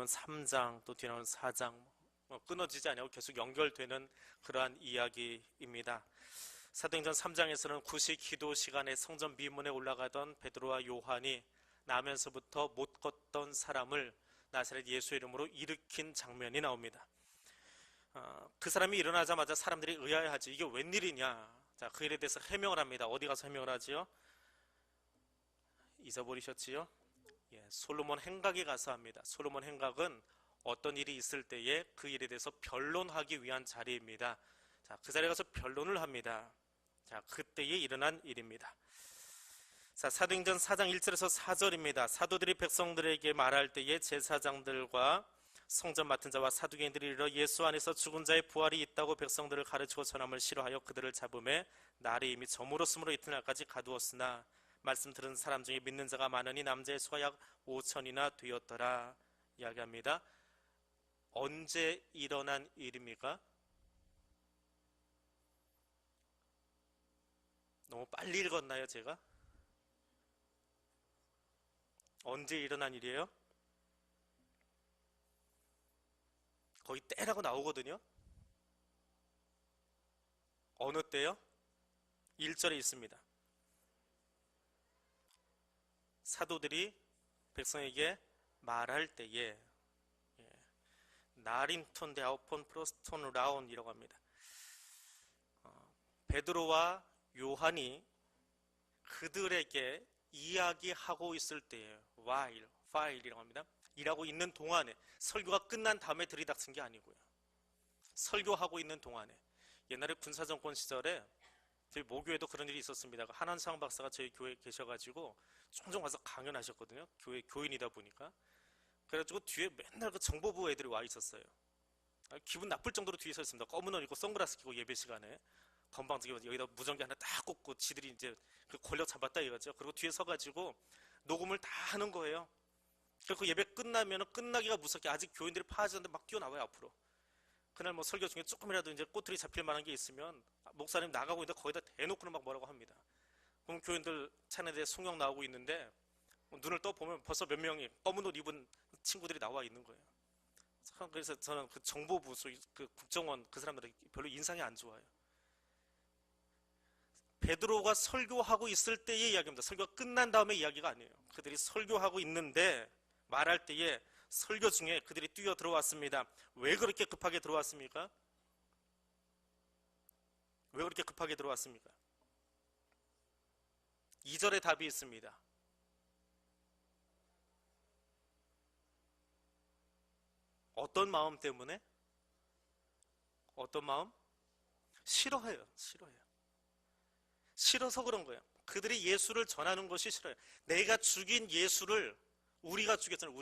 3장 또 뒤에 나오는 4장 끊어지지 않고 계속 연결되는 그러한 이야기입니다. 사도행전 3장에서는 구시 기도 시간에 성전 미문에 올라가던 베드로와 요한이 나면서부터 못 걷던 사람을 나사렛 예수 이름으로 일으킨 장면이 나옵니다. 그 사람이 일어나자마자 사람들이 의아해하지, 이게 웬일이냐. 자, 그 일에 대해서 해명을 합니다. 어디 가서 해명을 하지요? 잊어버리셨지요? 솔로몬 행각에 가서 합니다. 솔로몬 행각은 어떤 일이 있을 때에 그 일에 대해서 변론하기 위한 자리입니다. 자, 그 자리에 가서 변론을 합니다. 자, 그때에 일어난 일입니다. 자, 사도행전 4장 1절에서 4절입니다. 사도들이 백성들에게 말할 때에 제사장들과 성전 맡은 자와 사두개인들이 이르러 예수 안에서 죽은 자의 부활이 있다고 백성들을 가르치고 전함을 싫어하여 그들을 잡음에 날이 이미 저물었으므로 이튿날까지 가두었으나 말씀 들은 사람 중에 믿는 자가 많으니 남자의 수가 약 5천이나 되었더라 이야기합니다. 언제 일어난 일입니까? 너무 빨리 읽었나요, 제가? 언제 일어난 일이에요? 거기 때라고 나오거든요. 어느 때요? 1절에 있습니다. 사도들이 백성에게 말할 때에, 나린톤 데아오폰 프로스톤 라온이라고 합니다. 베드로와 요한이 그들에게 이야기하고 있을 때에 while이라고 합니다. 일하고 있는 동안에, 설교가 끝난 다음에 들이닥친 게 아니고요. 설교하고 있는 동안에. 옛날에 군사정권 시절에 저희 모교에도 그런 일이 있었습니다. 한한상 박사가 저희 교회에 계셔가지고 종종 와서 강연하셨거든요. 교회 교인이다 보니까. 그래가지고 뒤에 맨날 그 정보부 애들이 와 있었어요. 기분 나쁠 정도로 뒤에 서 있습니다. 검은 옷 입고 선글라스 끼고 예배 시간에 건방지게 여기다 무전기 하나 딱 꽂고 지들이 이제 그 권력 잡았다 이거죠. 그리고 뒤에 서가지고 녹음을 다 하는 거예요. 그리고 예배 끝나면 끝나기가 무섭게 아직 교인들이 파하지않는데 막 뛰어나와요 앞으로. 그날 뭐 설교 중에 조금이라도 이제 꼬투리 잡힐 만한 게 있으면 목사님 나가고 있는데 거기다 대놓고는 막 뭐라고 합니다. 그럼 교인들 차례에 송영 나오고 있는데 눈을 떠보면 벌써 몇 명이 검은 옷 입은 친구들이 나와 있는 거예요. 그래서 저는 그 정보부 그 국정원 그 사람들이 별로 인상이 안 좋아요. 베드로가 설교하고 있을 때의 이야기입니다. 설교가 끝난 다음에 이야기가 아니에요. 그들이 설교하고 있는데 말할 때에 설교 중에 그들이 뛰어 들어왔습니다. 왜 그렇게 급하게 들어왔습니까? 왜 그렇게 급하게 들어왔습니까? 2절에 답이 있습니다. 어떤 마음 때문에? 어떤 마음? 싫어해요. 싫어서 그런 거예요. 그들이 예수를 전하는 것이 싫어요. 내가 죽인 예수를 우리가 죽였잖아요.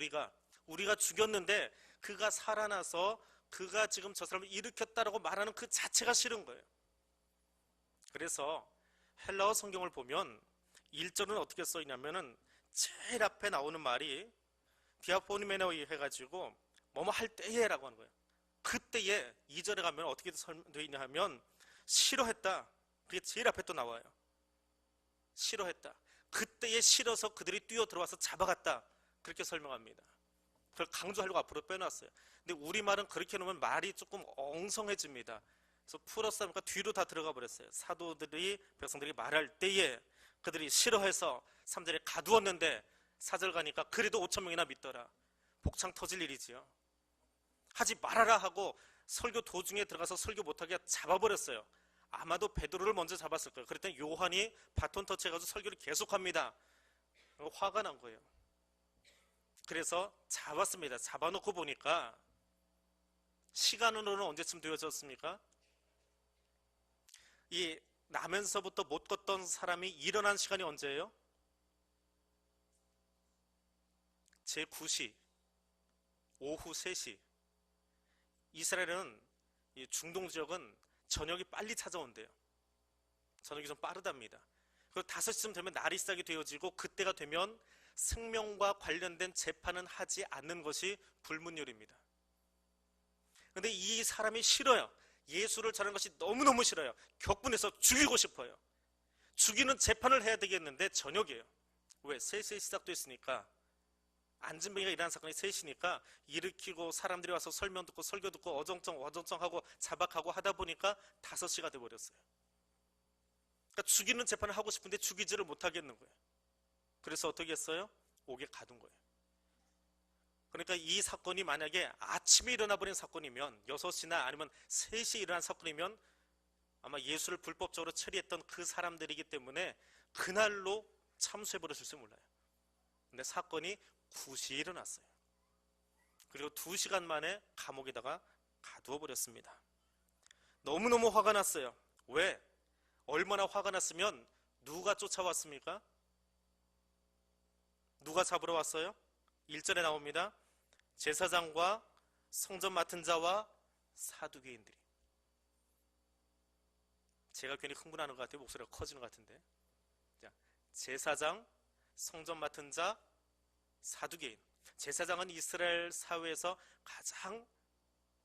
우리가 죽였는데 그가 살아나서 그가 지금 저 사람을 일으켰다라고 말하는 그 자체가 싫은 거예요. 그래서 헬라어 성경을 보면 1절은 어떻게 써 있냐면은 제일 앞에 나오는 말이 디아포니메노이 해가지고 뭐뭐 할 때에라고 하는 거예요. 그때에 2절에 가면 어떻게 되어 있냐 하면 싫어했다. 그게 제일 앞에 또 나와요. 싫어했다. 그때에 싫어서 그들이 뛰어 들어와서 잡아갔다. 그렇게 설명합니다. 그걸 강조하려고 앞으로 빼놨어요. 근데 우리말은 그렇게 놓으면 말이 조금 엉성해집니다. 그래서 풀어서 하니까 뒤로 다 들어가 버렸어요. 사도들이 백성들이 말할 때에 그들이 싫어해서 3절에 가두었는데 4절 가니까 그래도 5,000명이나 믿더라. 복창 터질 일이지요. 하지 말아라 하고 설교 도중에 들어가서 설교 못하게 잡아버렸어요. 아마도 베드로를 먼저 잡았을 거예요. 그랬더니 요한이 바톤 터치해가지고 설교를 계속합니다. 화가 난 거예요. 그래서 잡았습니다. 잡아놓고 보니까 시간으로는 언제쯤 되어졌습니까? 이 나면서부터 못 걷던 사람이 일어난 시간이 언제예요? 제9시 오후 3시. 이스라엘은 중동 지역은 저녁이 빨리 찾아온대요. 저녁이 좀 빠르답니다. 그리고 5시쯤 되면 날이 시작이 되어지고 그때가 되면 생명과 관련된 재판은 하지 않는 것이 불문율입니다. 그런데 이 사람이 싫어요. 예수를 전하는 것이 너무너무 싫어요. 격분해서 죽이고 싶어요. 죽이는 재판을 해야 되겠는데 저녁이에요. 왜? 3시에 시작됐으니까 안진뱅이가 일어난 사건이 셋이니까 일으키고 사람들이 와서 설명 듣고 설교 듣고 어정쩡하고 자박하고 하다 보니까 5시가 돼버렸어요. 그러니까 죽이는 재판을 하고 싶은데 죽이지를 못하겠는 거예요. 그래서 어떻게 했어요? 옥에 가둔 거예요. 그러니까 이 사건이 만약에 아침에 일어나버린 사건이면 6시나 아니면 3시에 일어난 사건이면 아마 예수를 불법적으로 처리했던 그 사람들이기 때문에 그날로 참수해버렸을지 몰라요. 근데 사건이 9시에 일어났어요. 그리고 2시간 만에 감옥에다가 가두어 버렸습니다. 너무너무 화가 났어요. 왜? 얼마나 화가 났으면 누가 쫓아왔습니까? 누가 잡으러 왔어요? 1절에 나옵니다. 제사장과 성전 맡은 자와 사두개인들이. 제가 괜히 흥분하는 것 같아요. 목소리가 커지는 것 같은데. 자, 제사장, 성전 맡은 자, 사두개인. 제사장은 이스라엘 사회에서 가장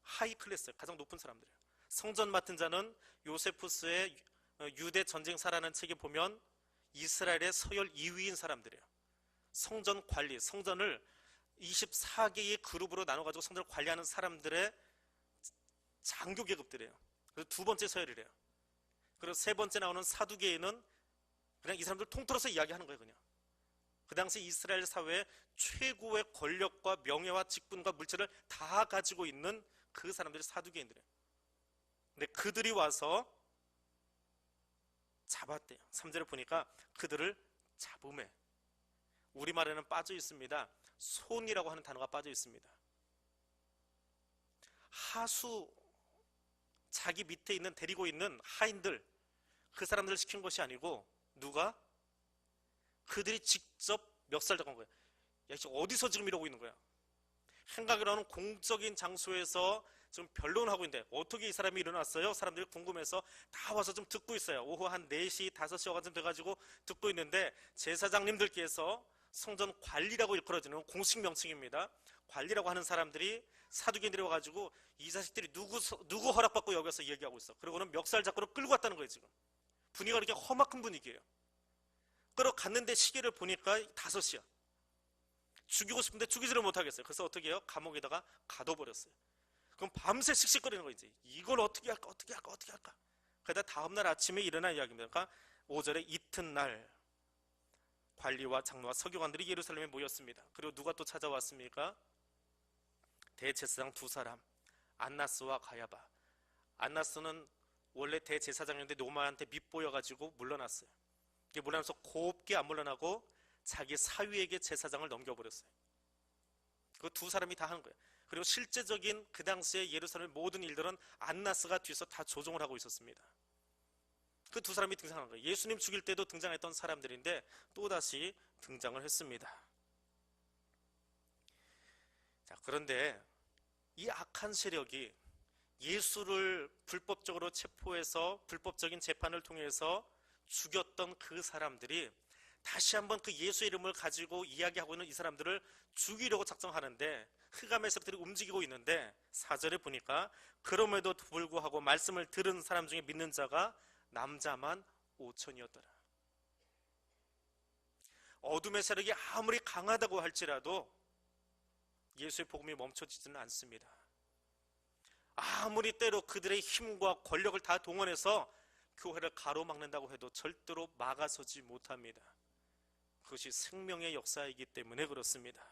하이 클래스, 가장 높은 사람들이에요. 성전 맡은 자는 요세푸스의 유대 전쟁사라는 책에 보면 이스라엘의 서열 2위인 사람들이에요. 성전 관리, 성전을 24개의 그룹으로 나눠가지고 성전을 관리하는 사람들의 장교 계급들이에요. 그래서 2번째 서열이래요. 그리고 3번째 나오는 사두개인은 그냥 이 사람들 통틀어서 이야기하는 거예요. 그냥 그 당시 이스라엘 사회의 최고의 권력과 명예와 직분과 물질을 다 가지고 있는 그 사람들이 사두개인들이에요. 근데 그들이 와서 잡았대요. 3절에 보니까 그들을 잡음에, 우리말에는 빠져 있습니다. 손이라고 하는 단어가 빠져 있습니다. 하수, 자기 밑에 있는, 데리고 있는 하인들, 그 사람들을 시킨 것이 아니고 누가? 그들이 직접 멱살 잡은 거예요. 야, 어디서 지금 이러고 있는 거야? 행각이라는 공적인 장소에서 지금 변론하고 있는데 어떻게 이 사람이 일어났어요? 사람들이 궁금해서 다 와서 좀 듣고 있어요. 오후 한 4시, 5시가 돼가지고 듣고 있는데 제사장님들께서 성전 관리라고 일컬어지는 공식 명칭입니다. 관리라고 하는 사람들이 사두개인들이 와가지고 이 자식들이 누구 허락받고 여기 와서 얘기하고 있어. 그리고는 멱살 잡고 끌고 왔다는 거예요. 지금 분위기가 이렇게 험악한 분위기예요. 끌어갔는데 시계를 보니까 5시야. 죽이고 싶은데 죽이지를 못하겠어요. 그래서 어떻게 해요? 감옥에다가 가둬버렸어요. 그럼 밤새 씩씩거리는 거지. 이걸 어떻게 할까? 그러다 다음날 아침에 일어난 이야기입니다. 그러니까 5절에 이튿날 관리와 장로와 서기관들이 예루살렘에 모였습니다. 그리고 누가 또 찾아왔습니까? 대제사장 2사람, 안나스와 가야바. 안나스는 원래 대제사장인데 로마한테 밉보여가지고 물러났어요. 이게 물러나서 곱게 안 물러나고 자기 사위에게 제사장을 넘겨버렸어요. 그 2사람이 다 하는 거예요. 그리고 실제적인 그 당시에 예루살렘의 모든 일들은 안나스가 뒤에서 다 조종을 하고 있었습니다. 그 2사람이 등장하는 거예요. 예수님 죽일 때도 등장했던 사람들인데 또다시 등장을 했습니다. 자, 그런데 이 악한 세력이 예수를 불법적으로 체포해서 불법적인 재판을 통해서 죽였던 그 사람들이 다시 한번 그 예수 이름을 가지고 이야기하고 있는 이 사람들을 죽이려고 작정하는데 흑암의 세력들이 움직이고 있는데 4절에 보니까 그럼에도 불구하고 말씀을 들은 사람 중에 믿는 자가 남자만 5천이었더라. 어둠의 세력이 아무리 강하다고 할지라도 예수의 복음이 멈춰지지는 않습니다. 아무리 때로 그들의 힘과 권력을 다 동원해서 교회를 가로막는다고 해도 절대로 막아서지 못합니다. 그것이 생명의 역사이기 때문에 그렇습니다.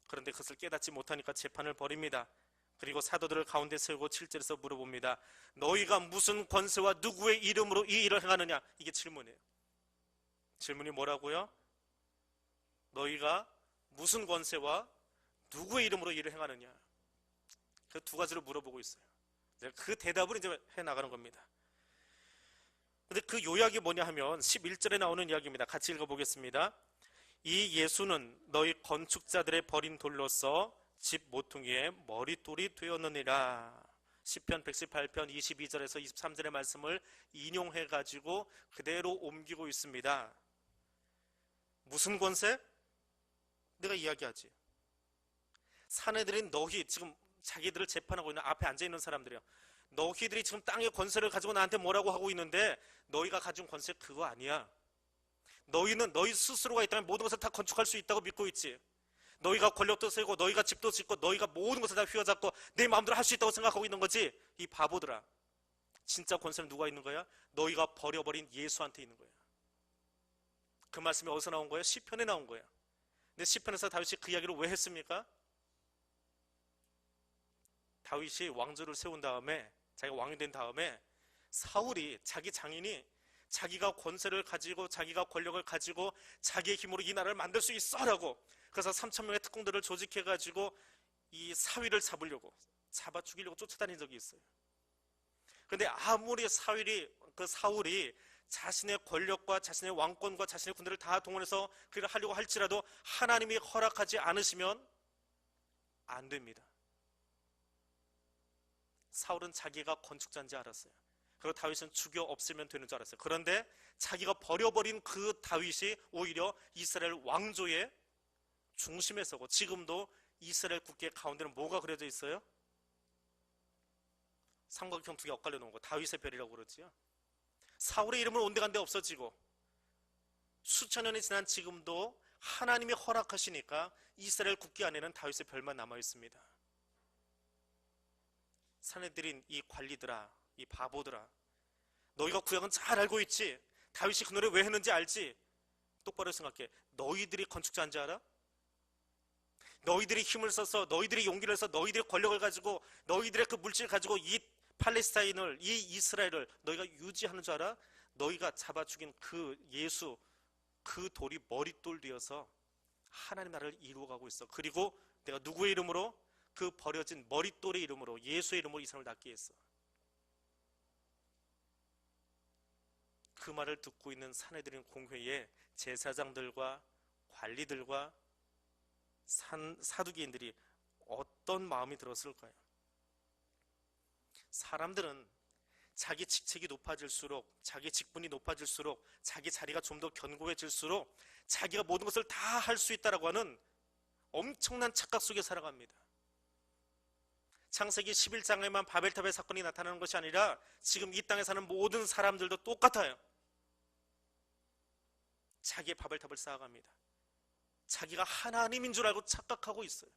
그런데 그것을 깨닫지 못하니까 재판을 벌입니다. 그리고 사도들을 가운데 세우고 7절에서 물어봅니다. 너희가 무슨 권세와 누구의 이름으로 이 일을 행하느냐? 이게 질문이에요. 질문이 뭐라고요? 너희가 무슨 권세와 누구의 이름으로 일을 행하느냐? 그 2가지로 물어보고 있어요. 그 대답을 이제 해나가는 겁니다. 근데 그 요약이 뭐냐 하면 11절에 나오는 이야기입니다. 같이 읽어보겠습니다. 이 예수는 너희 건축자들의 버린 돌로서 집 모퉁이의 머릿돌이 되었느니라. 시편 118편 22절에서 23절의 말씀을 인용해가지고 그대로 옮기고 있습니다. 무슨 권세? 내가 이야기하지. 사내들인 너희, 지금 자기들을 재판하고 있는 앞에 앉아있는 사람들이요. 너희들이 지금 땅의 권세를 가지고 나한테 뭐라고 하고 있는데 너희가 가진 권세 그거 아니야. 너희는 너희 스스로가 있다면 모든 것을 다 건축할 수 있다고 믿고 있지. 너희가 권력도 세고 너희가 집도 짓고 너희가 모든 것을 다 휘어잡고 내 마음대로 할 수 있다고 생각하고 있는 거지. 이 바보들아. 진짜 권세는 누가 있는 거야? 너희가 버려버린 예수한테 있는 거야. 그 말씀이 어디서 나온 거예요? 시편에 나온 거야. 근데 시편에서 다윗이 그 이야기를 왜 했습니까? 다윗이 왕조를 세운 다음에, 자기가 왕이 된 다음에 사울이, 자기 장인이 자기가 권세를 가지고 자기가 권력을 가지고 자기의 힘으로 이 나라를 만들 수 있어 라고, 그래서 3,000명의 특공대를 조직해 가지고 이 사위를 잡으려고, 잡아 죽이려고 쫓아다닌 적이 있어요. 그런데 아무리 사울이 자신의 권력과 자신의 왕권과 자신의 군대를 다 동원해서 그 일을 하려고 할지라도 하나님이 허락하지 않으시면 안 됩니다. 사울은 자기가 건축자인지 알았어요. 그리고 다윗은 죽여 없애면 되는 줄 알았어요. 그런데 자기가 버려버린 그 다윗이 오히려 이스라엘 왕조의 중심에 서고, 지금도 이스라엘 국계 가운데는 뭐가 그려져 있어요? 삼각형 두 개 엇갈려 놓은 거, 다윗의 별이라고 그러지요. 사울의 이름은 온데간데 없어지고 수천 년이 지난 지금도 하나님이 허락하시니까 이스라엘 국계 안에는 다윗의 별만 남아 있습니다. 사내들인 이 관리들아, 이 바보들아, 너희가 구약은 잘 알고 있지. 다윗이 그 노래 왜 했는지 알지. 똑바로 생각해. 너희들이 건축자인 줄 알아? 너희들이 힘을 써서, 너희들이 용기를 해서, 너희들이 권력을 가지고, 너희들의 그 물질을 가지고 이 팔레스타인을, 이 이스라엘을 너희가 유지하는 줄 알아? 너희가 잡아 죽인 그 예수, 그 돌이 머릿돌 되어서 하나님 나라를 이루어가고 있어. 그리고 내가 누구의 이름으로? 그 버려진 머릿돌의 이름으로, 예수의 이름으로 이 사람을 낫게 했어. 그 말을 듣고 있는 사내들인 공회에 제사장들과 관리들과 사두개인들이 어떤 마음이 들었을까요? 사람들은 자기 직책이 높아질수록, 자기 직분이 높아질수록, 자기 자리가 좀 더 견고해질수록 자기가 모든 것을 다 할 수 있다라고 하는 엄청난 착각 속에 살아갑니다. 창세기 11장에만 바벨탑의 사건이 나타나는 것이 아니라 지금 이 땅에 사는 모든 사람들도 똑같아요. 자기의 바벨탑을 쌓아갑니다. 자기가 하나님인 줄 알고 착각하고 있어요.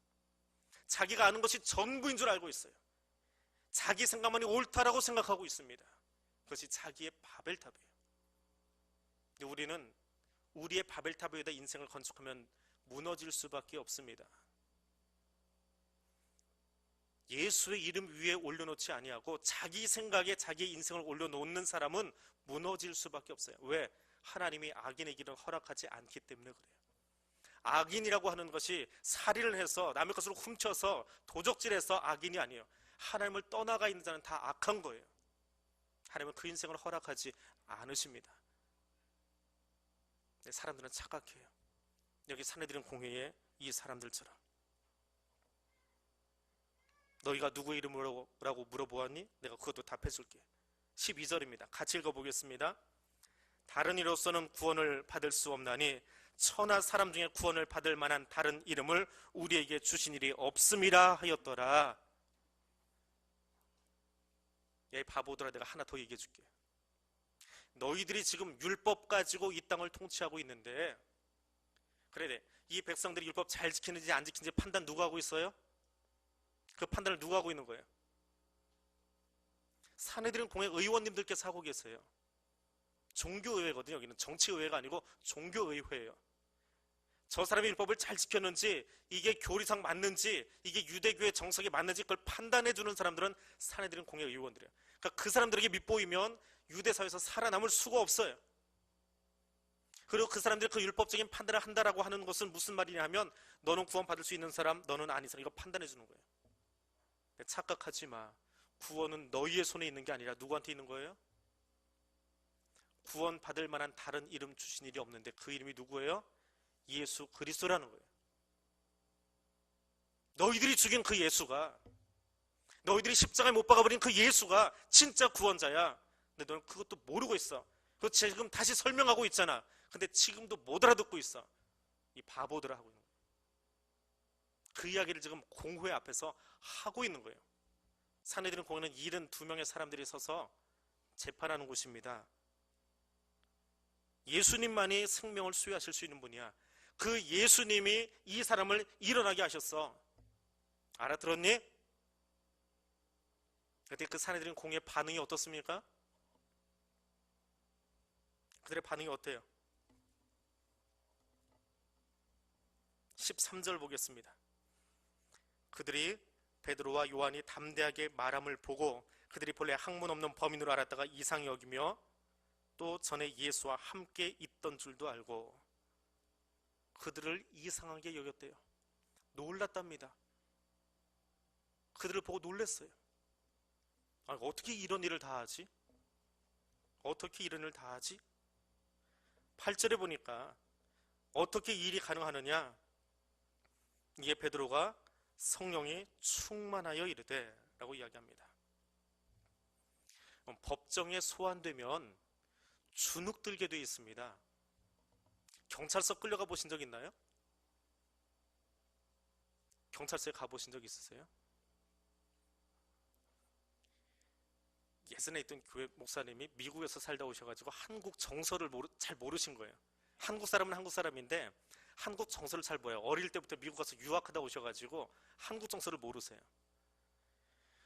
자기가 아는 것이 전부인 줄 알고 있어요. 자기 생각만이 옳다라고 생각하고 있습니다. 그것이 자기의 바벨탑이에요. 근데 우리는 우리의 바벨탑 위에다 인생을 건축하면 무너질 수밖에 없습니다. 예수의 이름 위에 올려놓지 아니하고 자기 생각에 자기의 인생을 올려놓는 사람은 무너질 수밖에 없어요. 왜? 하나님이 악인의 길을 허락하지 않기 때문에 그래요. 악인이라고 하는 것이 살인을 해서 남의 것을 훔쳐서 도적질해서 악인이 아니에요. 하나님을 떠나가 있는 자는 다 악한 거예요. 하나님은 그 인생을 허락하지 않으십니다. 사람들은 착각해요. 여기 사내들인 공회에 이 사람들처럼. 너희가 누구의 이름으로 라고 물어보았니? 내가 그것도 답해줄게. 12절입니다. 같이 읽어보겠습니다. 다른 이로서는 구원을 받을 수 없나니 천하 사람 중에 구원을 받을 만한 다른 이름을 우리에게 주신 일이 없음이라 하였더라. 야, 이 바보들아, 내가 하나 더 얘기해 줄게. 너희들이 지금 율법 가지고 이 땅을 통치하고 있는데, 그래, 이 백성들이 율법 잘 지키는지 안 지키는지 판단 누가 하고 있어요? 그 판단을 누가 하고 있는 거예요? 사내들인 공회 의원님들께서 하고 계세요. 종교의회거든요. 여기는 정치의회가 아니고 종교의회예요. 저 사람이 율법을 잘 지켰는지, 이게 교리상 맞는지, 이게 유대교의 정석에 맞는지 그걸 판단해주는 사람들은 사내들인 공회 의원들이에요. 그러니까 그 사람들에게 밑보이면 유대사회에서 살아남을 수가 없어요. 그리고 그 사람들이 그 율법적인 판단을 한다라고 하는 것은 무슨 말이냐 하면, 너는 구원받을 수 있는 사람, 너는 아닌 사람, 이거 판단해주는 거예요. 착각하지 마. 구원은 너희의 손에 있는 게 아니라 누구한테 있는 거예요? 구원 받을 만한 다른 이름 주신 일이 없는데 그 이름이 누구예요? 예수 그리스도라는 거예요. 너희들이 죽인 그 예수가, 너희들이 십자가에 못 박아버린 그 예수가 진짜 구원자야. 근데 너는 그것도 모르고 있어. 그거 지금 다시 설명하고 있잖아. 근데 지금도 못 알아듣고 있어. 이 바보들아 하고 있는 거예요. 그 이야기를 지금 공회 앞에서 하고 있는 거예요. 사내들인 공회는 72명의 사람들이 서서 재판하는 곳입니다. 예수님만이 생명을 수여하실 수 있는 분이야. 그 예수님이 이 사람을 일어나게 하셨어. 알아들었니? 그때 그 사내들인 공의 반응이 어떻습니까? 그들의 반응이 어때요? 13절 보겠습니다. 그들이 베드로와 요한이 담대하게 말함을 보고 그들이 본래 학문 없는 범인으로 알았다가 이상히 여기며 또 전에 예수와 함께 있던 줄도 알고 그들을 이상하게 여겼대요. 놀랐답니다. 그들을 보고 놀랐어요. 어떻게 이런 일을 다 하지? 어떻게 이런 일을 다 하지? 8절에 보니까 어떻게 이 일이 가능하느냐? 이게 베드로가 성령이 충만하여 이르되 라고 이야기합니다. 법정에 소환되면 주눅들게 되어 있습니다. 경찰서 끌려가 보신 적 있나요? 경찰서에 가보신 적 있으세요? 예전에 있던 교회 목사님이 미국에서 살다 오셔가지고 한국 정서를 잘 모르신 거예요. 한국 사람은 한국 사람인데 한국 정서를 잘 몰라요. 어릴 때부터 미국 가서 유학하다 오셔가지고 한국 정서를 모르세요.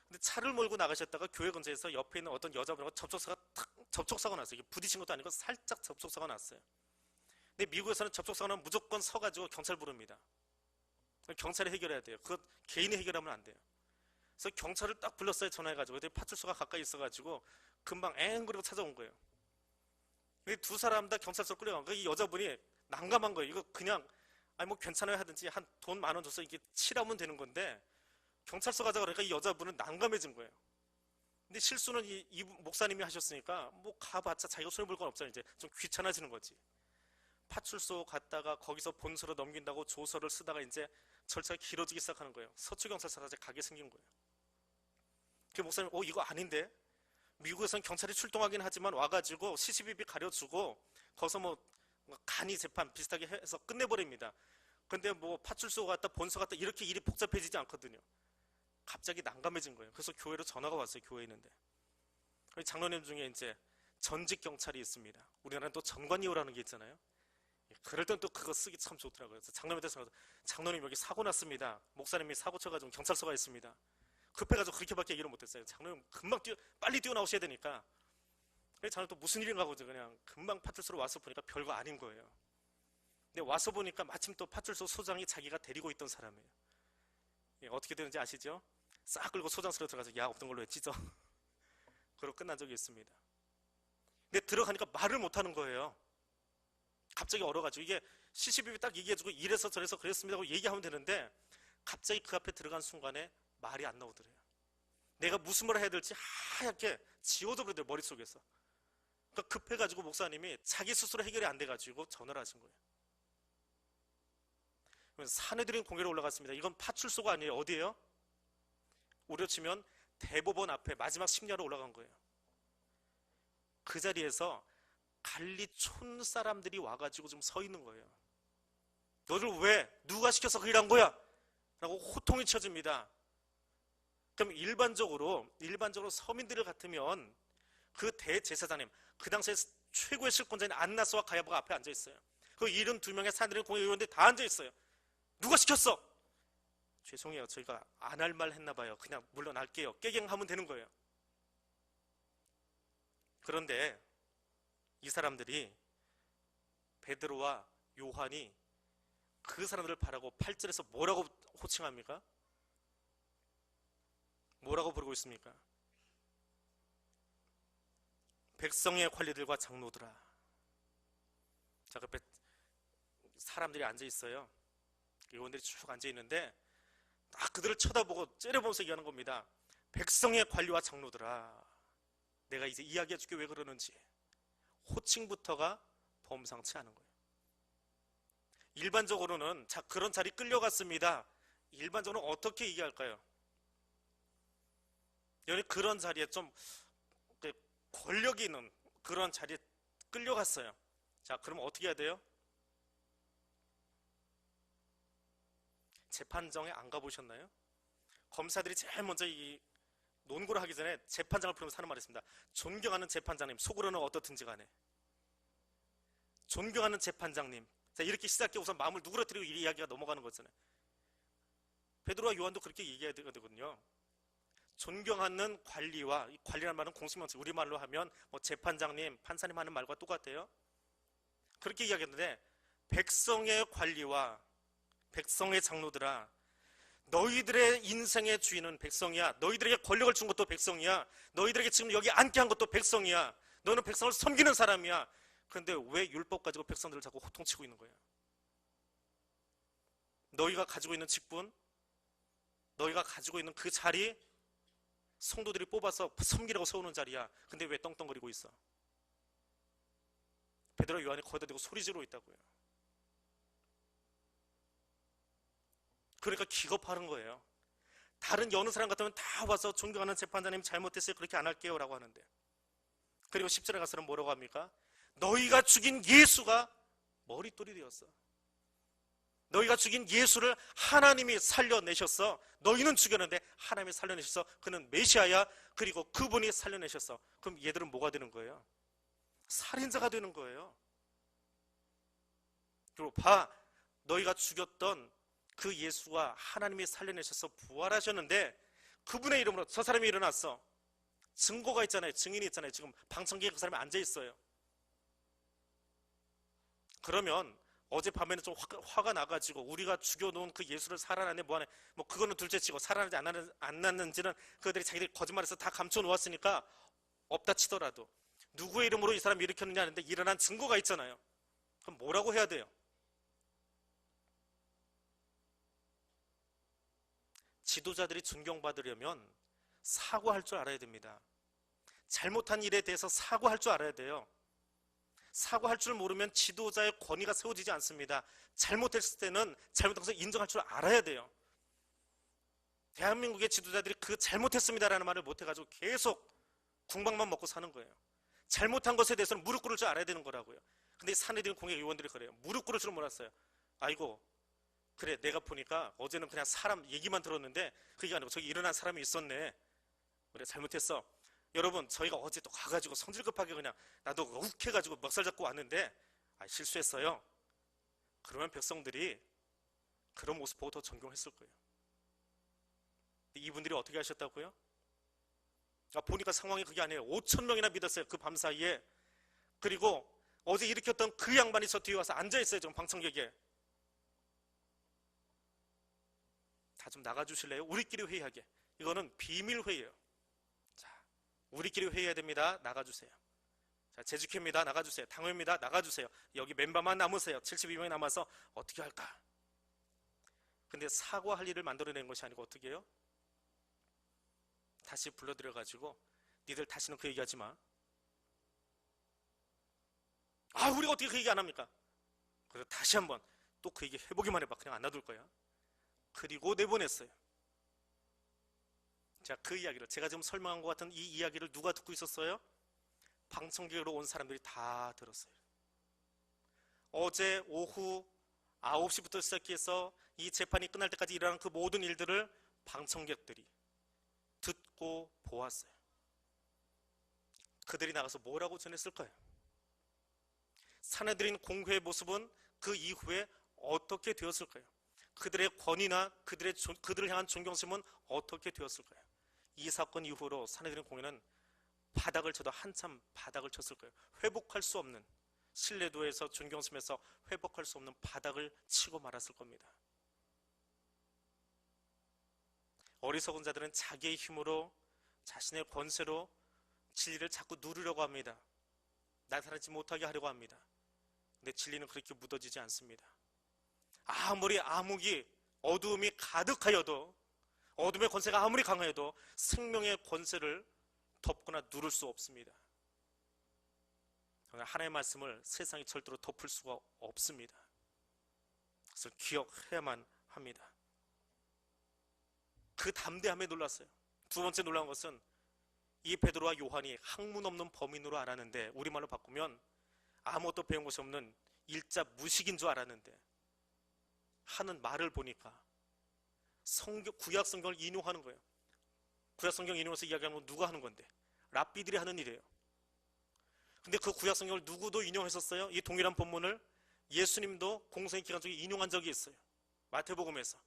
근데 차를 몰고 나가셨다가 교회 근처에서 옆에 있는 어떤 여자분하고 접촉사가 났어요. 이게 부딪힌 것도 아니고 살짝 접촉사가 났어요. 근데 미국에서는 접촉사가 나면 무조건 서가지고 경찰 부릅니다. 경찰이 해결해야 돼요. 그거 개인이 해결하면 안 돼요. 그래서 경찰을 딱 불렀어요. 전화해가지고. 파출소가 가까이 있어가지고 금방 앵그리고 찾아온 거예요. 두 사람 다 경찰서로 끌려간 거예요. 이 여자분이 난감한 거예요. 이거 그냥 뭐 괜찮아요 하든지 한 돈 10,000원 줘서 이게 치라면 되는 건데 경찰서 가자 그러니까 이 여자분은 난감해진 거예요. 근데 실수는 이 목사님이 하셨으니까 뭐 가봤자 자기가 손해 볼 건 없잖아요. 이제 좀 귀찮아지는 거지. 파출소 갔다가 거기서 본서로 넘긴다고 조서를 쓰다가 이제 절차가 길어지기 시작하는 거예요. 서초경찰서까지 가게 생긴 거예요. 그 목사님, 이거 아닌데? 미국에서는 경찰이 출동하긴 하지만 와가지고 CCTV 가려주고 거기서 뭐 간이 재판 비슷하게 해서 끝내버립니다. 근데 뭐 파출소 갔다 본서 갔다 이렇게 일이 복잡해지지 않거든요. 갑자기 난감해진 거예요. 그래서 교회로 전화가 왔어요. 교회에 있는데. 장로님 중에 이제 전직 경찰이 있습니다. 우리나라는 또 전관이호라는 게 있잖아요. 그럴 땐 또 그거 쓰기 참 좋더라고요. 그래서 장로님한테 전화해서 장로님 여기 사고 났습니다. 목사님이 사고 쳐가지고 경찰서가 있습니다. 급해가지고 그렇게밖에 얘기를 못했어요. 장로님 금방 빨리 뛰어나오셔야 되니까. 장로님 또 무슨 일인가 보죠. 그냥 금방 파출소로 와서 보니까 별거 아닌 거예요. 근데 와서 보니까 마침 또 파출소 소장이 자기가 데리고 있던 사람이에요. 어떻게 되는지 아시죠? 싹 끌고 소장실로 들어가서 야 없던 걸로 찢어. 그러고 끝난 적이 있습니다. 근데 들어가니까 말을 못하는 거예요. 갑자기 얼어가지고 이게 CCTV 딱 얘기해주고 이래서 저래서 그랬습니다 하고 얘기하면 되는데 갑자기 그 앞에 들어간 순간에 말이 안 나오더래요. 내가 무슨 말을 해야 될지 하얗게 지워져 버리더래요. 머릿속에서. 그러니까 급해가지고 목사님이 자기 스스로 해결이 안 돼가지고 전화를 하신 거예요. 사내들인 공회로 올라갔습니다. 이건 파출소가 아니에요. 어디예요? 우리로 치면 대법원 앞에 마지막 심리하러 올라간 거예요. 그 자리에서 갈리촌 사람들이 와가지고 좀 서 있는 거예요. 너를 왜? 누가 시켜서 그 일한 거야? 라고 호통이 쳐집니다. 그럼 일반적으로 서민들 같으면 그 대제사장님, 그 당시에 최고의 실권자인 안나스와 가야바가 앞에 앉아 있어요. 그 72명의 사내들인 공회 의원들이 다 앉아 있어요. 누가 시켰어? 죄송해요. 저희가 안 할 말 했나 봐요. 그냥 물러날게요. 깨갱하면 되는 거예요. 그런데 이 사람들이 베드로와 요한이 그 사람들을 바라고 8절에서 뭐라고 호칭합니까? 뭐라고 부르고 있습니까? 백성의 관리들과 장로들아. 자, 그 사람들이 앉아 있어요. 의원들이 쭉 앉아 있는데 딱 그들을 쳐다보고 째려보면서 얘기하는 겁니다. 백성의 관리와 장로들아, 내가 이제 이야기해 줄게 왜 그러는지. 호칭부터가 범상치 않은 거예요. 일반적으로는 자 그런 자리 끌려갔습니다. 일반적으로 어떻게 얘기할까요? 여기 그런 자리에 좀 권력이 있는 그런 자리에 끌려갔어요. 자 그럼 어떻게 해야 돼요? 재판정에 안 가보셨나요? 검사들이 제일 먼저 이 논고를 하기 전에 재판장을 부르면서 하는 말이 있습니다. 존경하는 재판장님, 속으로는 어떻든지 간에 존경하는 재판장님. 자, 이렇게 시작해 우선 마음을 누그러뜨리고 이 이야기가 넘어가는 거잖아요. 베드로와 요한도 그렇게 얘기해야 되거든요. 존경하는 관리와, 관리라는 말은 공식명사, 우리말로 하면 뭐 재판장님, 판사님 하는 말과 똑같아요. 그렇게 이야기했는데, 백성의 관리와 백성의 장로들아, 너희들의 인생의 주인은 백성이야. 너희들에게 권력을 준 것도 백성이야. 너희들에게 지금 여기 앉게 한 것도 백성이야. 너는 백성을 섬기는 사람이야. 그런데 왜 율법 가지고 백성들을 자꾸 호통치고 있는 거야? 너희가 가지고 있는 직분, 너희가 가지고 있는 그 자리, 성도들이 뽑아서 섬기라고 세우는 자리야. 근데 왜 떵떵거리고 있어? 베드로 요한이 거기다 대고 소리 지르고 있다고요. 그러니까 기겁하는 거예요. 다른 여느 사람 같으면 다 와서 존경하는 재판장님 잘못했어요, 그렇게 안 할게요 라고 하는데, 그리고 10절에 가서는 뭐라고 합니까? 너희가 죽인 예수가 머릿돌이 되었어. 너희가 죽인 예수를 하나님이 살려내셨어. 너희는 죽였는데 하나님이 살려내셨어. 그는 메시아야. 그리고 그분이 살려내셨어. 그럼 얘들은 뭐가 되는 거예요? 살인자가 되는 거예요. 그리고 봐, 너희가 죽였던 그 예수가 하나님이 살려내셔서 부활하셨는데 그분의 이름으로 저 사람이 일어났어. 증거가 있잖아요. 증인이 있잖아요. 지금 방청객에 그 사람이 앉아있어요. 그러면 어젯밤에는 좀 화가 나가지고 우리가 죽여놓은 그 예수를 살아나네 뭐하네, 뭐 그거는 둘째치고 살아나지 안 났는지는 그들이 자기들이 거짓말해서 다 감춰놓았으니까 없다 치더라도 누구의 이름으로 이 사람이 일으켰느냐 하는데 일어난 증거가 있잖아요. 그럼 뭐라고 해야 돼요? 지도자들이 존경받으려면 사과할 줄 알아야 됩니다. 잘못한 일에 대해서 사과할 줄 알아야 돼요. 사과할 줄 모르면 지도자의 권위가 세워지지 않습니다. 잘못했을 때는 잘못한 것을 인정할 줄 알아야 돼요. 대한민국의 지도자들이 그 잘못했습니다라는 말을 못해가지고 계속 궁방만 먹고 사는 거예요. 잘못한 것에 대해서는 무릎 꿇을 줄 알아야 되는 거라고요. 근데 사내들인 공회 의원들이 그래요. 무릎 꿇을 줄 몰랐어요. 아이고, 그래, 내가 보니까 어제는 그냥 사람 얘기만 들었는데 그게 아니고 저기 일어난 사람이 있었네. 그래, 잘못했어. 여러분, 저희가 어제 또 가가지고 성질급하게 그냥 나도 욱해가지고 멱살 잡고 왔는데 실수했어요. 그러면 백성들이 그런 모습 보고 더 존경했을 거예요. 이분들이 어떻게 하셨다고요? 보니까 상황이 그게 아니에요. 5,000명이나 믿었어요, 그 밤사이에. 그리고 어제 일으켰던 그 양반이 저 뒤에 와서 앉아있어요, 지금 방청객에. 다 좀 나가주실래요? 우리끼리 회의하게. 이거는 비밀 회의예요. 자, 우리끼리 회의해야 됩니다. 나가주세요. 자, 제주캐입니다. 나가주세요. 당회입니다. 나가주세요. 여기 멤버만 남으세요. 72명이 남아서 어떻게 할까? 근데 사과할 일을 만들어내는 것이 아니고 어떻게 해요? 다시 불러들여가지고 니들 다시는 그 얘기하지 마. 우리가 어떻게 그 얘기 안 합니까? 그래서 다시 한번 또 그 얘기 해보기만 해봐. 그냥 안 놔둘 거야. 그리고 내보냈어요. 자, 그 이야기를, 제가 지금 설명한 것 같은 이 이야기를 누가 듣고 있었어요? 방청객으로 온 사람들이 다 들었어요. 어제 오후 9시부터 시작해서 이 재판이 끝날 때까지 일어난 그 모든 일들을 방청객들이 듣고 보았어요. 그들이 나가서 뭐라고 전했을까요? 사내들인 공회의 모습은 그 이후에 어떻게 되었을까요? 그들의 권위나 그들을 향한 존경심은 어떻게 되었을까요? 이 사건 이후로 사내들인 공회는 바닥을 쳐도 한참 바닥을 쳤을 거예요. 회복할 수 없는, 신뢰도에서 존경심에서 회복할 수 없는 바닥을 치고 말았을 겁니다. 어리석은 자들은 자기의 힘으로, 자신의 권세로 진리를 자꾸 누르려고 합니다. 나타나지 못하게 하려고 합니다. 근데 진리는 그렇게 묻어지지 않습니다. 아무리 암흑이, 어두움이 가득하여도, 어둠의 권세가 아무리 강하여도 생명의 권세를 덮거나 누를 수 없습니다. 하나님의 말씀을 세상이 절대로 덮을 수가 없습니다. 그것을 기억해야만 합니다. 그 담대함에 놀랐어요. 두 번째 놀라운 것은 이 베드로와 요한이 학문 없는 범인으로 알았는데, 우리말로 바꾸면 아무것도 배운 것이 없는 일자 무식인 줄 알았는데 하는 말을 보니까 구약 성경을 인용하는 거예요. 구약 성경 인용해서 이야기하는 건 누가 하는 건데? 랍비들이 하는 일이에요. 근데 그 구약 성경을 누구도 인용했었어요? 이 동일한 본문을 예수님도 공생의 기간 중에 인용한 적이 있어요. 마태복음에서.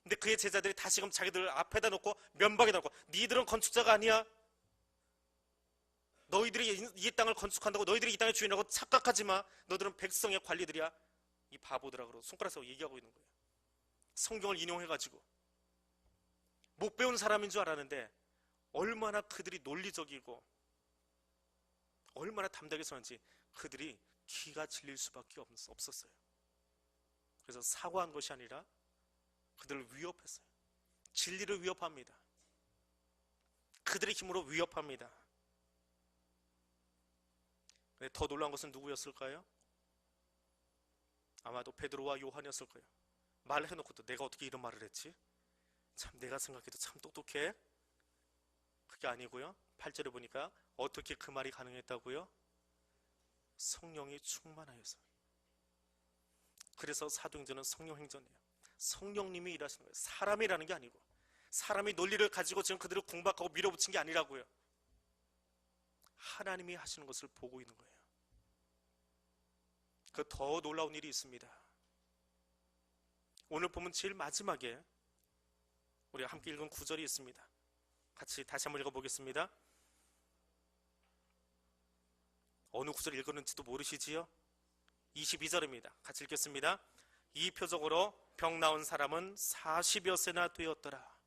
근데 그의 제자들이 다시금 자기들 앞에다 놓고 면박에다 놓고 니들은 건축자가 아니야. 너희들이 이 땅을 건축한다고 너희들이 이 땅의 주인이라고 착각하지 마. 너희들은 백성의 관리들이야. 이 바보들아 그러고 손가락 세우고 얘기하고 있는 거예요. 성경을 인용해가지고 못 배운 사람인 줄 알았는데 얼마나 그들이 논리적이고 얼마나 담대하게 서는지 그들이 귀가 질릴 수밖에 없었어요. 그래서 사과한 것이 아니라 그들을 위협했어요. 진리를 위협합니다. 그들의 힘으로 위협합니다. 근데 더 놀라운 것은 누구였을까요? 아마도 베드로와 요한이었을 거예요. 말해놓고도 내가 어떻게 이런 말을 했지? 참 내가 생각해도 참 똑똑해. 그게 아니고요. 8절에 보니까 어떻게 그 말이 가능했다고요? 성령이 충만하여서. 그래서 사도행전은 성령행전이에요. 성령님이 일하시는 거예요. 사람이라는 게 아니고 사람이 논리를 가지고 지금 그들을 궁박하고 밀어붙인 게 아니라고요. 하나님이 하시는 것을 보고 있는 거예요. 그 더 놀라운 일이 있습니다. 오늘 보면 제일 마지막에 우리가 함께 읽은 구절이 있습니다. 같이 다시 한번 읽어보겠습니다. 어느 구절 읽었는지도 모르시지요? 22절입니다. 같이 읽겠습니다. 이 표적으로 병 나은 사람은 40여 세나 되었더라.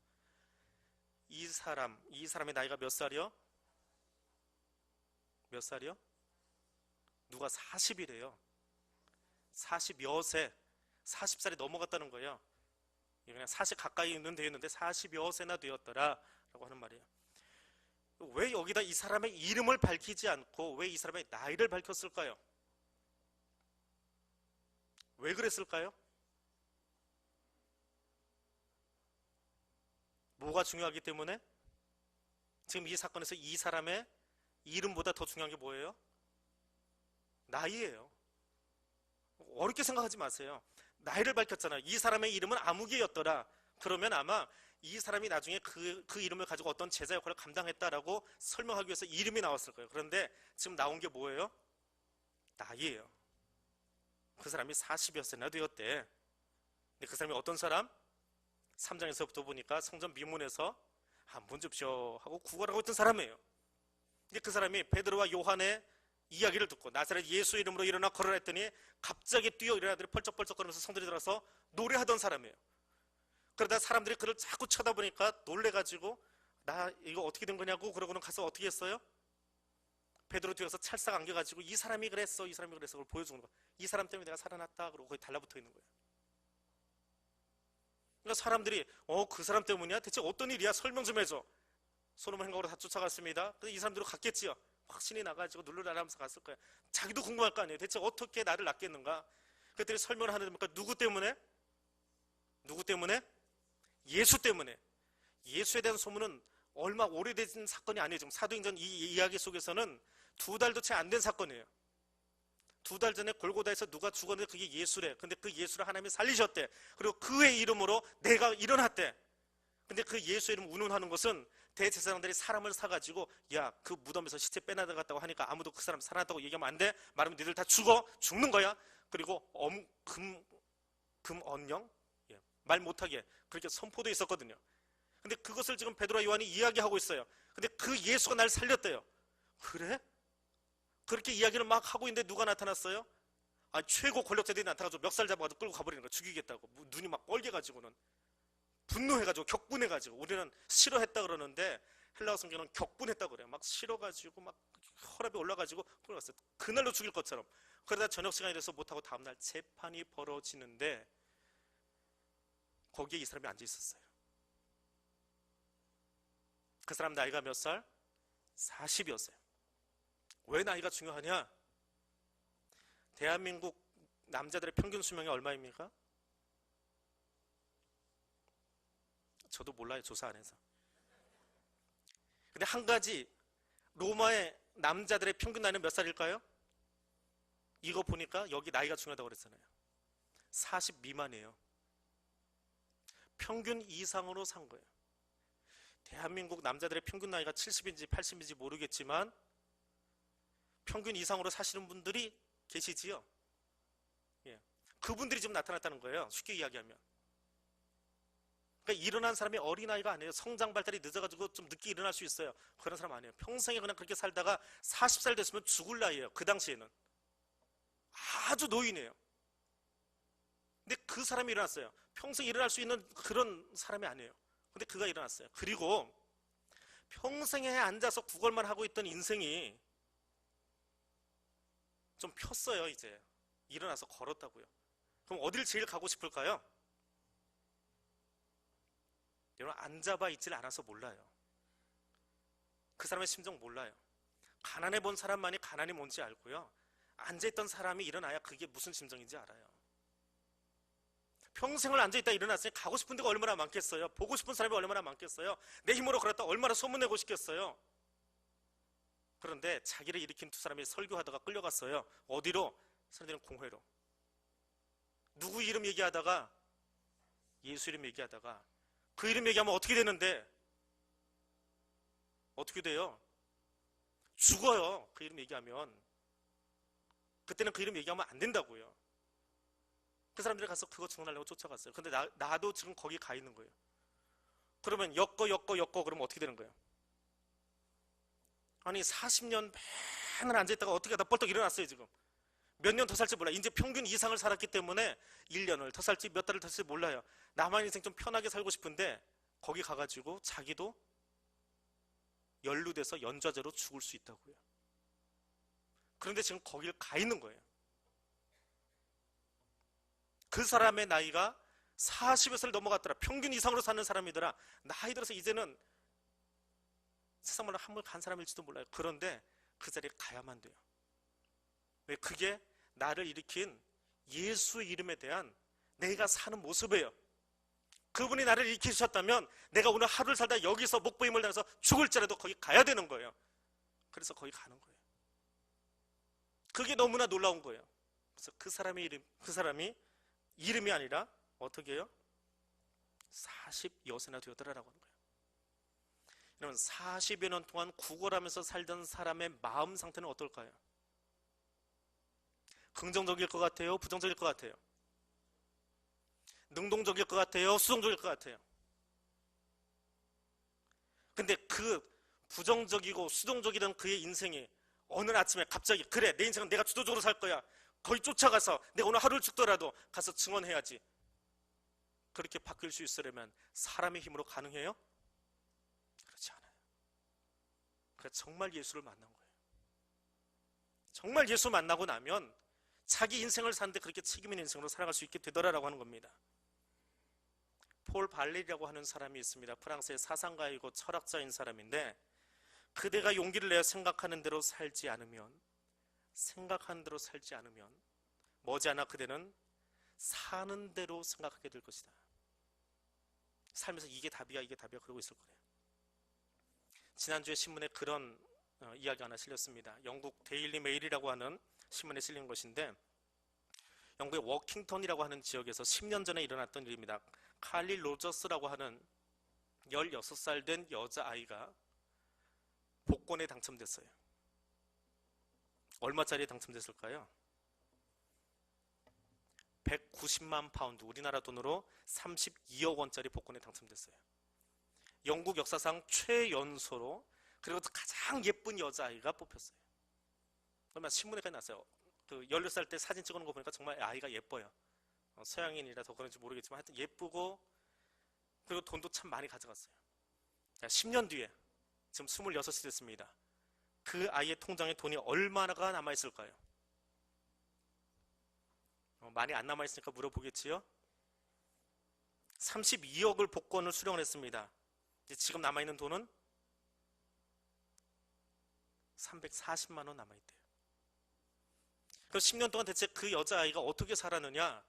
이 사람의 나이가 몇 살이요? 몇 살이요? 누가 40이래요. 40여 세, 40살이 넘어갔다는 거예요. 그냥 40 가까이는 되었는데 40여 세나 되었더라 라고 하는 말이에요. 왜 여기다 이 사람의 이름을 밝히지 않고 왜 이 사람의 나이를 밝혔을까요? 왜 그랬을까요? 뭐가 중요하기 때문에? 지금 이 사건에서 이 사람의 이름보다 더 중요한 게 뭐예요? 나이예요. 어렵게 생각하지 마세요. 나이를 밝혔잖아요. 이 사람의 이름은 아무개였더라. 그러면 아마 이 사람이 나중에 그 이름을 가지고 어떤 제자 역할을 감당했다라고 설명하기 위해서 이름이 나왔을 거예요. 그런데 지금 나온 게 뭐예요? 나이예요. 그 사람이 40여 세나 되었대. 근데 그 사람이 어떤 사람? 3장에서부터 보니까 성전 미문에서 한 번 줍쇼 하고 구걸하고 있던 사람이에요. 근데 그 사람이 베드로와 요한의 이야기를 듣고 나사렛 예수 이름으로 일어나 걸으라 했더니 갑자기 뛰어 일어나더니 펄쩍펄쩍 거리면서 성전에 들어가서 노래하던 사람이에요. 그러다 사람들이 그를 자꾸 쳐다보니까 놀래가지고 나 이거 어떻게 된 거냐고 그러고는 가서 어떻게 했어요? 베드로 뒤에서 찰싹 안겨가지고 이 사람이 그랬어 그걸 보여주는 거야. 이 사람 때문에 내가 살아났다 그러고 거기 달라붙어 있는 거예요. 그러니까 사람들이 그 사람 때문이야? 대체 어떤 일이야? 설명 좀 해줘. 소돔 행각으로 다 쫓아갔습니다. 근데 이 사람들은 갔겠지요. 확신이 나가지고 눌러라면서 갔을 거야. 자기도 궁금할 거 아니에요. 대체 어떻게 나를 낳겠는가? 그랬더니 설명을 하니까 누구 때문에? 누구 때문에? 예수 때문에. 예수에 대한 소문은 얼마 오래된 사건이 아니에요. 지금 사도행전 이 이야기 속에서는 2달도 채 안 된 사건이에요. 2달 전에 골고다에서 누가 죽었는데 그게 예수래. 근데 그 예수를 하나님이 살리셨대. 그리고 그의 이름으로 내가 일어났대. 근데 그 예수 이름 운운하는 것은 대제사장들이 사람을 사가지고 야 그 무덤에서 시체 빼나갔다고 하니까 아무도 그 사람 살아났다고 얘기하면 안 돼. 말하면 니들 다 죽는 거야. 그리고 금언령 말 못하게 그렇게 선포도 있었거든요. 근데 그것을 지금 베드로와 요한이 이야기하고 있어요. 근데 그 예수가 날 살렸대요. 그래? 그렇게 이야기를 막 하고 있는데 누가 나타났어요? 최고 권력자들이 나타나서 멱살 잡아가지고 끌고 가버리는 거야. 죽이겠다고. 눈이 막 빨개가지고는 분노해가지고 격분해가지고 우리는 싫어했다 그러는데 헬라어 성경은 격분했다 그래요. 막 싫어가지고 막 혈압이 올라가지고 끌어갔어요. 그날로 죽일 것처럼. 그러다 저녁 시간이 돼서 못하고 다음날 재판이 벌어지는데 거기에 이 사람이 앉아 있었어요. 그 사람 나이가 몇 살? 40이었어요. 왜 나이가 중요하냐? 대한민국 남자들의 평균 수명이 얼마입니까? 저도 몰라요. 조사 안 해서. 근데 한 가지 로마의 남자들의 평균 나이는 몇 살일까요? 이거 보니까 여기 나이가 중요하다고 그랬잖아요. 40 미만이에요. 평균 이상으로 산 거예요. 대한민국 남자들의 평균 나이가 70인지 80인지 모르겠지만 평균 이상으로 사시는 분들이 계시지요. 예. 그분들이 지금 나타났다는 거예요. 쉽게 이야기하면. 그러니까 일어난 사람이 어린아이가 아니에요. 성장 발달이 늦어가지고 좀 늦게 일어날 수 있어요. 그런 사람 아니에요. 평생에 그냥 그렇게 살다가 40살 됐으면 죽을 나이에요. 그 당시에는. 아주 노인이에요. 근데 그 사람이 일어났어요. 평생 일어날 수 있는 그런 사람이 아니에요. 근데 그가 일어났어요. 그리고 평생에 앉아서 구걸만 하고 있던 인생이 좀 폈어요. 이제 일어나서 걸었다고요. 그럼 어딜 제일 가고 싶을까요? 여러분, 앉아봐 있질 않아서 몰라요. 그 사람의 심정 몰라요. 가난해 본 사람만이 가난이 뭔지 알고요, 앉아있던 사람이 일어나야 그게 무슨 심정인지 알아요. 평생을 앉아있다 일어났으니 가고 싶은 데가 얼마나 많겠어요. 보고 싶은 사람이 얼마나 많겠어요. 내 힘으로 걸었다 얼마나 소문내고 싶겠어요. 그런데 자기를 일으킨 두 사람이 설교하다가 끌려갔어요. 어디로? 사람들은 공회로. 누구 이름 얘기하다가, 예수 이름 얘기하다가, 그 이름 얘기하면 어떻게 되는데? 어떻게 돼요? 죽어요. 그 이름 얘기하면. 그때는 그 이름 얘기하면 안 된다고요. 그 사람들이 가서 그거 증언하려고 쫓아갔어요. 근데 나도 지금 거기 가 있는 거예요. 그러면 엮어 그러면 어떻게 되는 거예요? 아니 40년 맨날 앉아있다가 어떻게 하다 벌떡 일어났어요. 지금 몇 년 더 살지 몰라요. 이제 평균 이상을 살았기 때문에 1년을 더 살지 몇 달을 더 살지 몰라요. 남의 인생 좀 편하게 살고 싶은데 거기 가가지고 자기도 연루돼서 연좌제로 죽을 수 있다고요. 그런데 지금 거길 가 있는 거예요. 그 사람의 나이가 40여 넘어갔더라. 평균 이상으로 사는 사람이더라. 나이 들어서 이제는 세상으로 한번 간 사람일지도 몰라요. 그런데 그 자리에 가야만 돼요. 왜? 그게 나를 일으킨 예수 이름에 대한 내가 사는 모습이에요. 그분이 나를 일으키셨다면 내가 오늘 하루를 살다 여기서 목부임을 당해서 죽을지라도 거기 가야 되는 거예요. 그래서 거기 가는 거예요. 그게 너무나 놀라운 거예요. 그래서 그 사람이 이름이 아니라 어떻게 해요? 40여세나 되었더라라고 하는 거예요. 여러분, 40여 년 동안 구걸하면서 살던 사람의 마음 상태는 어떨까요? 긍정적일 것 같아요? 부정적일 것 같아요? 능동적일 것 같아요? 수동적일 것 같아요? 근데 그 부정적이고 수동적이던 그의 인생이 어느 아침에 갑자기, 그래, 내 인생은 내가 주도적으로 살 거야, 거의 쫓아가서 내가 오늘 하루를 죽더라도 가서 증언해야지, 그렇게 바뀔 수 있으려면 사람의 힘으로 가능해요? 그렇지 않아요. 그러니까 정말 예수를 만난 거예요. 정말 예수 만나고 나면 자기 인생을 사는데 그렇게 책임 있는 인생으로 살아갈 수 있게 되더라라고 하는 겁니다. 폴 발레리라고 하는 사람이 있습니다. 프랑스의 사상가이고 철학자인 사람인데, 그대가 용기를 내어 생각하는 대로 살지 않으면 머지않아 그대는 사는 대로 생각하게 될 것이다. 살면서 이게 답이야 그러고 있을 거예요. 지난주에 신문에 그런 이야기 하나 실렸습니다. 영국 데일리 메일이라고 하는 신문에 실린 것인데, 영국의 워킹턴이라고 하는 지역에서 10년 전에 일어났던 일입니다. 칼리 로저스라고 하는 16살 된 여자아이가 복권에 당첨됐어요. 얼마짜리에 당첨됐을까요? 190만 파운드, 우리나라 돈으로 32억 원짜리 복권에 당첨됐어요. 영국 역사상 최연소로, 그리고 가장 예쁜 여자아이가 뽑혔어요. 얼마 신문에까지 났어요. 그 16살 때 사진 찍어놓은 거 보니까 정말 아이가 예뻐요. 서양인이라서 그런지 모르겠지만 하여튼 예쁘고, 그리고 돈도 참 많이 가져갔어요. 10년 뒤에 지금 26이 됐습니다. 그 아이의 통장에 돈이 얼마나 남아있을까요? 많이 안 남아있으니까 물어보겠지요? 32억을 복권을 수령을 했습니다. 지금 남아있는 돈은 340만 원 남아있대요. 그럼 10년 동안 대체 그 여자아이가 어떻게 살았느냐?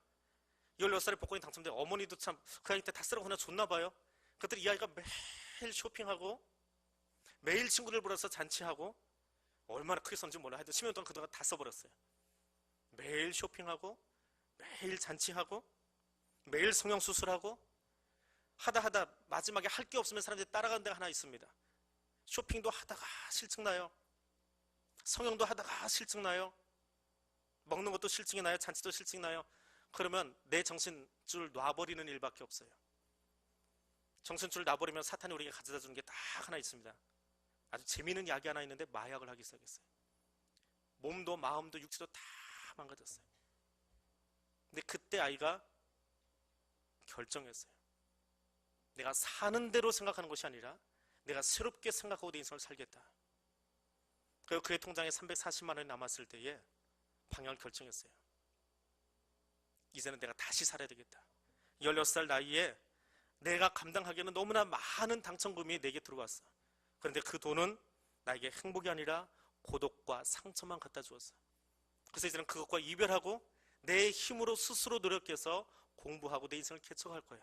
16살에 복권이 당첨돼, 어머니도 참 그 아이 때 다 쓰라고 그냥 줬나 봐요. 그랬더니 이 아이가 매일 쇼핑하고 매일 친구들 불러서 잔치하고, 얼마나 크게 썼는지 몰라. 하여튼 10년 동안 그동안 다 써버렸어요. 매일 쇼핑하고 매일 잔치하고 매일 성형수술하고 하다 마지막에 할 게 없으면 사람들이 따라가는 데가 하나 있습니다. 쇼핑도 하다가 실증나요. 성형도 하다가 실증 나요. 먹는 것도 실증이 나요. 잔치도 실증이 나요. 그러면 내 정신줄 놔버리는 일밖에 없어요. 정신줄 놔버리면 사탄이 우리에게 가져다 주는 게 딱 하나 있습니다. 아주 재미있는 약이 하나 있는데 마약을 하기 시작했어요. 몸도 마음도 육체도 다 망가졌어요. 근데 그때 아이가 결정했어요. 내가 사는 대로 생각하는 것이 아니라 내가 새롭게 생각하고 내 인생을 살겠다. 그리고 그의 통장에 340만 원이 남았을 때에 방향을 결정했어요. 이제는 내가 다시 살아야 되겠다. 16살 나이에 내가 감당하기에는 너무나 많은 당첨금이 내게 들어왔어. 그런데 그 돈은 나에게 행복이 아니라 고독과 상처만 갖다 주었어. 그래서 이제는 그것과 이별하고 내 힘으로 스스로 노력해서 공부하고 내 인생을 개척할 거야.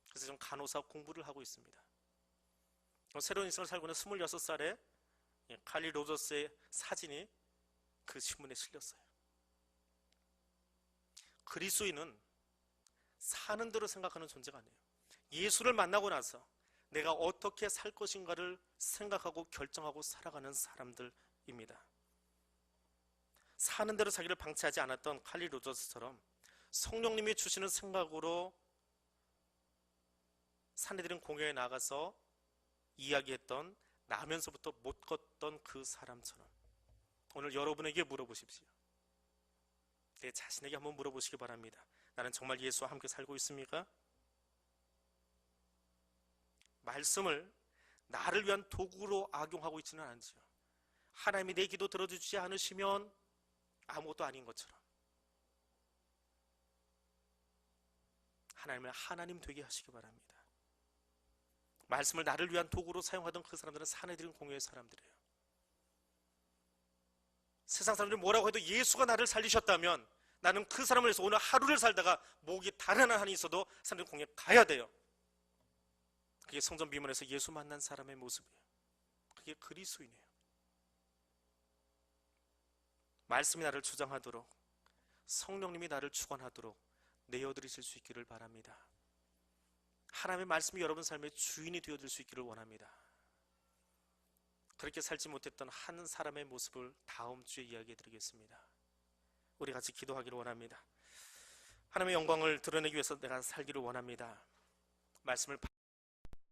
그래서 지금 간호사 공부를 하고 있습니다. 새로운 인생을 살고 있는 26살에 칼리 로저스의 사진이 그 신문에 실렸어요. 그리스도인은 사는 대로 생각하는 존재가 아니에요. 예수를 만나고 나서 내가 어떻게 살 것인가를 생각하고 결정하고 살아가는 사람들입니다. 사는 대로 자기를 방치하지 않았던 칼리 로저스처럼 성령님이 주시는 생각으로 사내들은 공회에 나가서 이야기했던, 나면서부터 못 걷던 그 사람처럼 오늘 여러분에게 물어보십시오. 내 자신에게 한번 물어보시기 바랍니다. 나는 정말 예수와 함께 살고 있습니까? 말씀을 나를 위한 도구로 악용하고 있지는 않지요. 하나님이 내 기도 들어주지 않으시면 아무것도 아닌 것처럼 하나님을 하나님 되게 하시기 바랍니다. 말씀을 나를 위한 도구로 사용하던 그 사람들은 사내들인 공유의 사람들이에요. 세상 사람들이 뭐라고 해도 예수가 나를 살리셨다면 나는 그 사람을 위해서 오늘 하루를 살다가 목이 달아난 한이 있어도 사람들 공유에 가야 돼요. 그게 성전 비문에서 예수 만난 사람의 모습이에요. 그게 그리스도인이에요. 말씀이 나를 주장하도록, 성령님이 나를 주관하도록 내어드리실 수 있기를 바랍니다. 하나님의 말씀이 여러분 삶의 주인이 되어줄 수 있기를 원합니다. 그렇게 살지 못했던 한 사람의 모습을 다음 주에 이야기해 드리겠습니다. 우리 같이 기도하기를 원합니다. 하나님의 영광을 드러내기 위해서 내가 살기를 원합니다. 말씀을